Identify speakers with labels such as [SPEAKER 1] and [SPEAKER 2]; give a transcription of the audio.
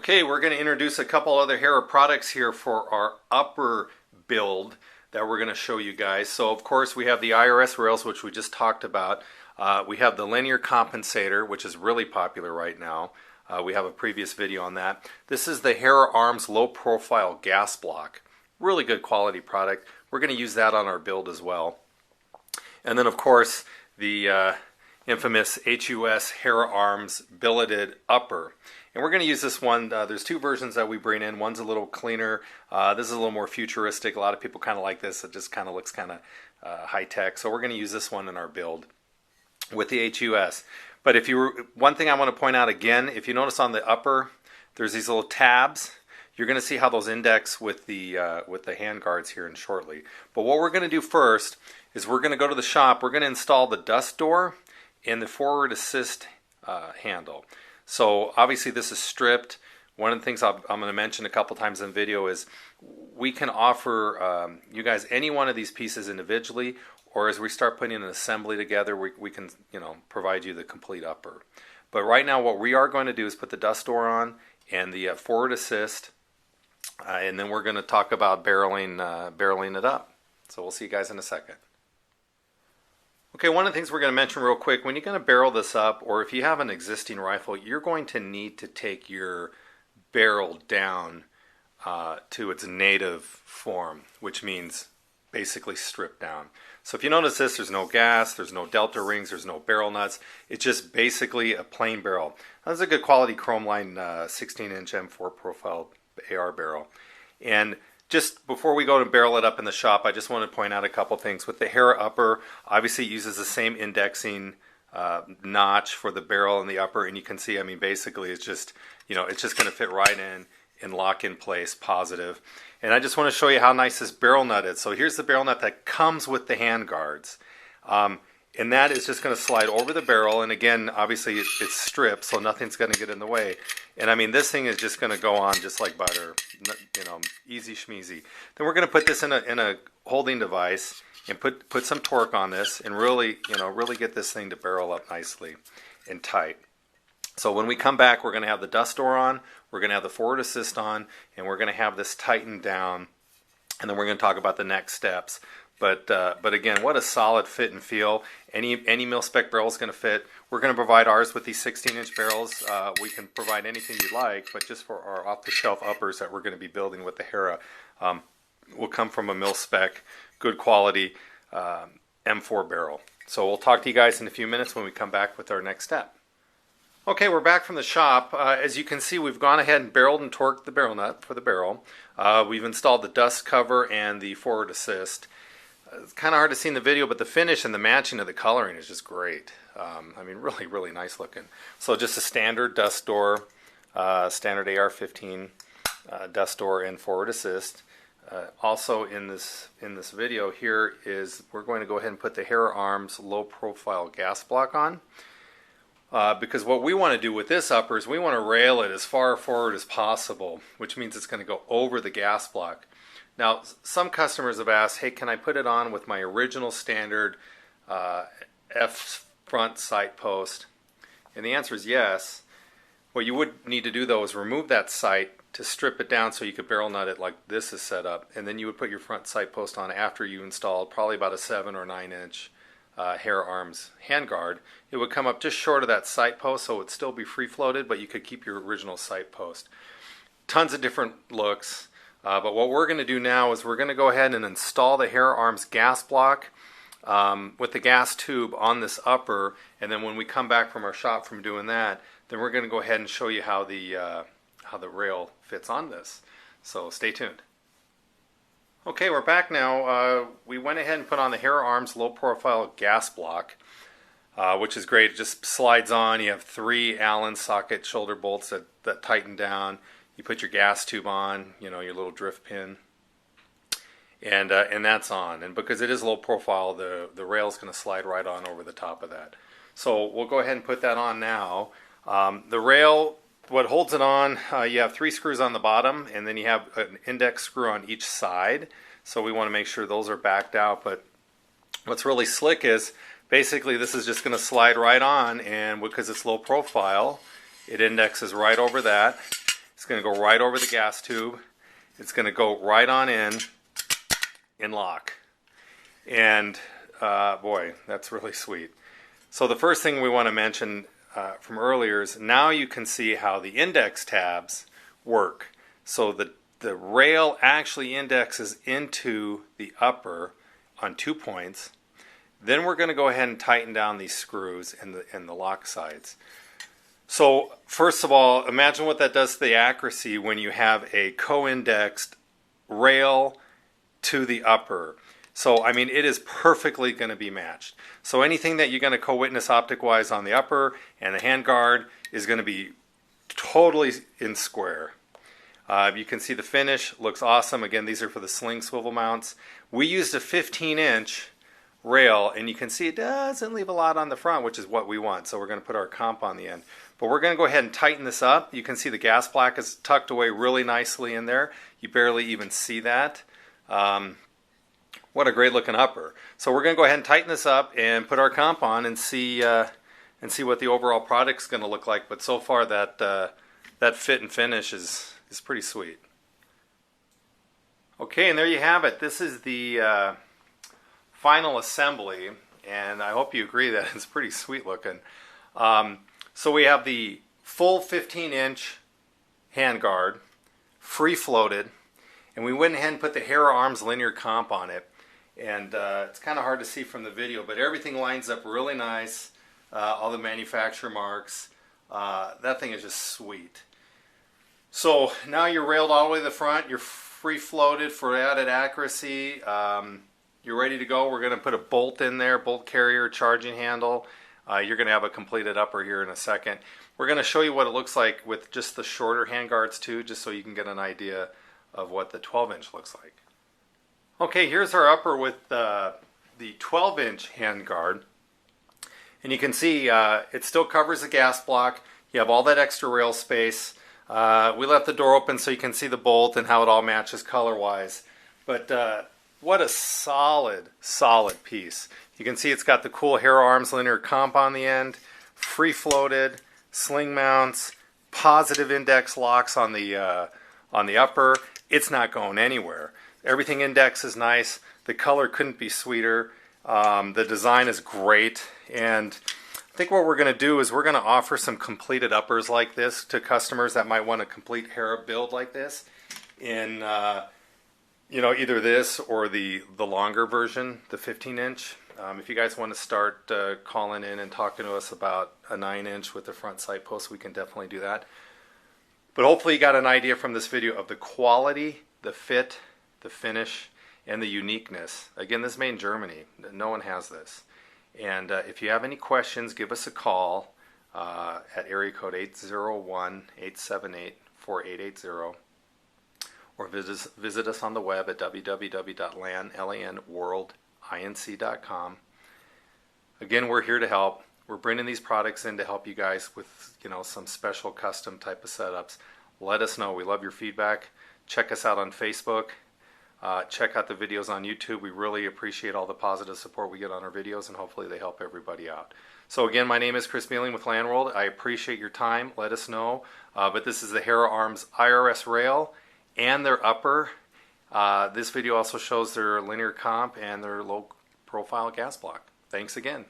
[SPEAKER 1] Okay, we're going to introduce a couple other HERA products here for our upper build that we're going to show you guys. So of course we have the IRS rails, which we just talked about. We have the linear compensator, which is really popular right now. We have a previous video on that. This is the HERA Arms low profile gas block. Really good quality product. We're going to use that on our build as well. And then of course the infamous HUS HERA Arms billeted upper. And we're going to use this one. There's two versions that we bring in. One's a little cleaner. This is a little more futuristic. A lot of people kind of like this. It just kind of looks kind of high-tech. So we're going to use this one in our build with the HUS. But if you were, one thing I want to point out again, if you notice on the upper, there's these little tabs. You're going to see how those index with the hand guards here in shortly. But what we're going to do first is we're going to go to the shop. We're going to install the dust door and the forward assist handle. So obviously this is stripped. One of the things I'm going to mention a couple times in the video is we can offer you guys any one of these pieces individually, or as we start putting an assembly together, we can provide you the complete upper. But right now what we are going to do is put the dust door on and the forward assist, and then we're going to talk about barreling it up. So we'll see you guys in a second. Okay, one of the things we're going to mention real quick, when you're going to barrel this up, or if you have an existing rifle, you're going to need to take your barrel down to its native form, which means basically stripped down. So if you notice this, there's no gas, there's no delta rings, there's no barrel nuts. It's just basically a plain barrel. Now, this is a good quality chrome line 16-inch M4 profile AR barrel. And just before we go to barrel it up in the shop, I just want to point out a couple things. With the HERA upper, obviously it uses the same indexing notch for the barrel and the upper, and you can see, I mean, basically it's just, it's just going to fit right in and lock in place, positive. And I just want to show you how nice this barrel nut is. So here's the barrel nut that comes with the hand guards. And that is just going to slide over the barrel, and again, obviously it's stripped, so nothing's going to get in the way. And I mean, this thing is just going to go on just like butter, easy schmeezy. Then we're going to put this in a holding device and put some torque on this, and really get this thing to barrel up nicely and tight. So when we come back, we're going to have the dust door on, we're going to have the forward assist on, and we're going to have this tightened down, and then we're going to talk about the next steps. But again, what a solid fit and feel. Any mil-spec barrel is going to fit. We're going to provide ours with these 16-inch barrels. We can provide anything you'd like, but just for our off-the-shelf uppers that we're going to be building with the HERA, will come from a mil-spec, good quality M4 barrel. So we'll talk to you guys in a few minutes when we come back with our next step. Okay, we're back from the shop. As you can see, we've gone ahead and barreled and torqued the barrel nut for the barrel. We've installed the dust cover and the forward assist. It's kind of hard to see in the video, but the finish and the matching of the coloring is just great. I mean, really, really nice looking. So just a standard dust door, standard AR-15 dust door and forward assist. Also in this video here is we're going to go ahead and put the HERA Arms low profile gas block on. Because what we want to do with this upper is we want to rail it as far forward as possible, which means it's going to go over the gas block. Now, some customers have asked, hey, can I put it on with my original standard F front sight post? And the answer is yes. What you would need to do, though, is remove that sight to strip it down so you could barrel nut it like this is set up. And then you would put your front sight post on after you installed probably about a 7 or 9-inch HERA Arms handguard. It would come up just short of that sight post, so it would still be free-floated, but you could keep your original sight post. Tons of different looks. But what we're going to do now is we're going to go ahead and install the HERA Arms gas block with the gas tube on this upper, and then when we come back from our shop from doing that, then we're going to go ahead and show you how the rail fits on this. So stay tuned. Okay, we're back now. We went ahead and put on the HERA Arms low profile gas block, which is great. It just slides on. You have 3 Allen socket shoulder bolts that tighten down. You put your gas tube on, your little drift pin, and that's on. And because it is low profile, the rail is going to slide right on over the top of that. So we'll go ahead and put that on now. The rail, what holds it on, you have 3 screws on the bottom, and then you have an index screw on each side. So we want to make sure those are backed out. But what's really slick is basically this is just going to slide right on, and because it's low profile, it indexes right over that. It's going to go right over the gas tube. It's going to go right on in lock. And boy, that's really sweet. So the first thing we want to mention from earlier is now you can see how the index tabs work. So the rail actually indexes into the upper on 2 points. Then we're going to go ahead and tighten down these screws in the lock sides. So first of all, imagine what that does to the accuracy when you have a co-indexed rail to the upper. So I mean, it is perfectly going to be matched. So anything that you're going to co-witness optic-wise on the upper and the handguard is going to be totally in square. You can see the finish looks awesome. Again, these are for the sling swivel mounts. We used a 15-inch rail, and you can see it doesn't leave a lot on the front, which is what we want. So we're going to put our comp on the end. But we're going to go ahead and tighten this up. You can see the gas black is tucked away really nicely in there. You barely even see that. What a great looking upper. So we're going to go ahead and tighten this up and put our comp on and see what the overall product's going to look like. But so far that fit and finish is pretty sweet. Okay, and there you have it. This is the final assembly, and I hope you agree that it's pretty sweet looking. So we have the full 15-inch handguard, free floated, and we went ahead and put the HERA Arms linear comp on it. And it's kind of hard to see from the video, but everything lines up really nice. All the manufacturer marks. That thing is just sweet. So now you're railed all the way to the front. You're free floated for added accuracy. You're ready to go. We're going to put a bolt in there, bolt carrier, charging handle. You're going to have a completed upper here in a second. We're going to show you what it looks like with just the shorter handguards too, just so you can get an idea of what the 12-inch looks like. Okay, here's our upper with the 12-inch handguard. And you can see it still covers the gas block. You have all that extra rail space. We left the door open so you can see the bolt and how it all matches color-wise. But what a solid piece. You can see it's got the cool HERA Arms linear comp on the end, free floated, sling mounts, positive index locks on the upper. It's not going anywhere. Everything index is nice. The color couldn't be sweeter. The design is great. And I think what we're going to do is we're going to offer some completed uppers like this to customers that might want a complete HERA build like this in either this or the longer version, the 15-inch. If you guys want to start calling in and talking to us about a 9-inch with the front sight post, we can definitely do that. But hopefully you got an idea from this video of the quality, the fit, the finish, and the uniqueness. Again, this is made in Germany. No one has this. And if you have any questions, give us a call at area code 801-878-4880, or visit us on the web at www.lanworldinc.com. Again, we're here to help. We're bringing these products in to help you guys with some special custom type of setups. Let us know. We love your feedback. Check us out on Facebook. Check out the videos on YouTube. We really appreciate all the positive support we get on our videos, and hopefully they help everybody out. So again, my name is Chris Mealing with LAN World. I appreciate your time. Let us know. But this is the HERA Arms IRS rail and their upper. This video also shows their linear comp and their low profile gas block. Thanks again.